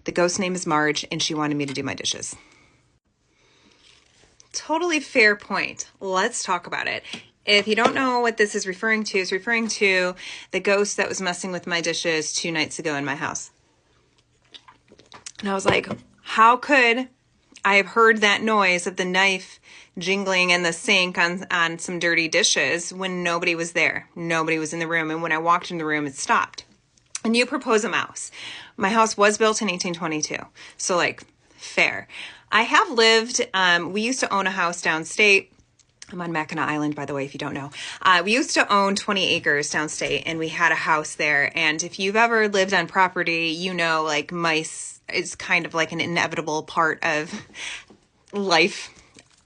The ghost name is Marge, and she wanted me to do my dishes. Totally fair point. Let's talk about it. If you don't know what this is referring to, it's referring to the ghost that was messing with my dishes 2 nights ago in my house. And I was like, how could I have heard that noise of the knife jingling in the sink on some dirty dishes when nobody was there? Nobody was in the room. And when I walked in the room, it stopped. And you propose a mouse. My house was built in 1822. So like, fair. I have lived, we used to own a house downstate. I'm on Mackinac Island, by the way, if you don't know. We used to own 20 acres downstate, and we had a house there. And if you've ever lived on property, you know, like mice is kind of like an inevitable part of life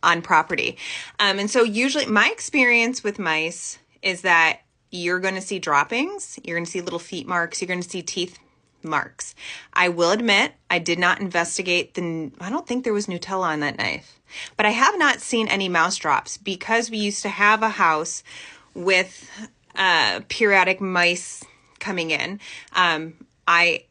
on property. And so usually my experience with mice is that you're going to see droppings, you're going to see little feet marks, you're going to see teeth marks. I will admit, I did not investigate I don't think there was Nutella on that knife, but I have not seen any mouse drops because we used to have a house with periodic mice coming in. I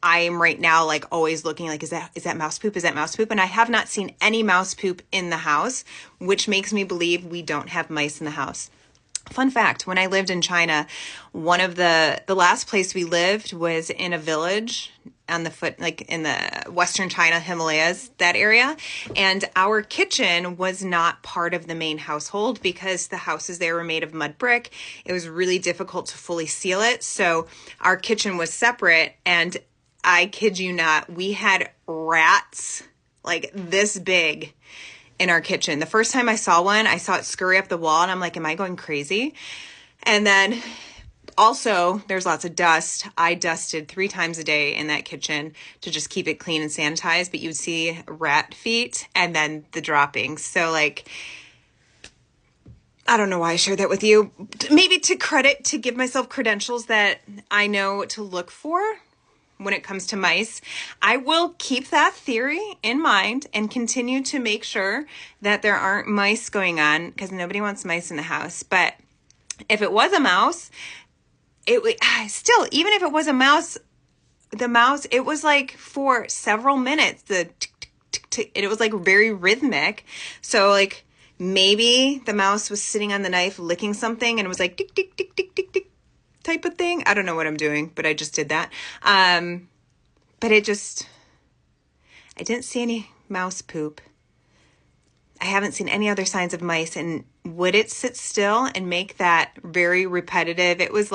am right now like always looking like, is that mouse poop? Is that mouse poop? And I have not seen any mouse poop in the house, which makes me believe we don't have mice in the house. Fun fact, when I lived in China, one of the last place we lived was in a village on like in the Western China Himalayas, that area. And our kitchen was not part of the main household because the houses there were made of mud brick. It was really difficult to fully seal it. So our kitchen was separate. And I kid you not, we had rats like this big in our kitchen. The first time I saw one, I saw it scurry up the wall and I'm like, am I going crazy? And then also there's lots of dust. I dusted 3 times a day in that kitchen to just keep it clean and sanitized, but you would see rat feet and then the droppings. So like, I don't know why I shared that with you. Maybe to give myself credentials that I know to look for when it comes to mice. I will keep that theory in mind and continue to make sure that there aren't mice going on because nobody wants mice in the house. But if it was a mouse, even if it was a mouse, the mouse, it was like for several minutes, it was like very rhythmic. So like maybe the mouse was sitting on the knife licking something and it was like tick, tick, tick, tick, tick, tick. Type of thing. I don't know what I'm doing, but I just did that. But I didn't see any mouse poop. I haven't seen any other signs of mice. And would it sit still and make that very repetitive? It was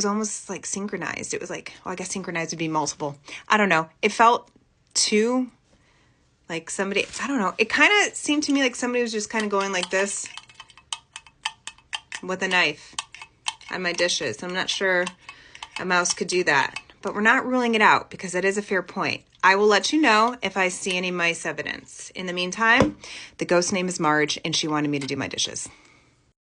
almost like synchronized. It was like, well, I guess synchronized would be multiple. I don't know. It felt too like somebody, I don't know. It kind of seemed to me like somebody was just kind of going like this with a knife on my dishes. I'm not sure a mouse could do that, but we're not ruling it out because that is a fair point. I will let you know if I see any mice evidence. In the meantime, the ghost name is Marge and she wanted me to do my dishes.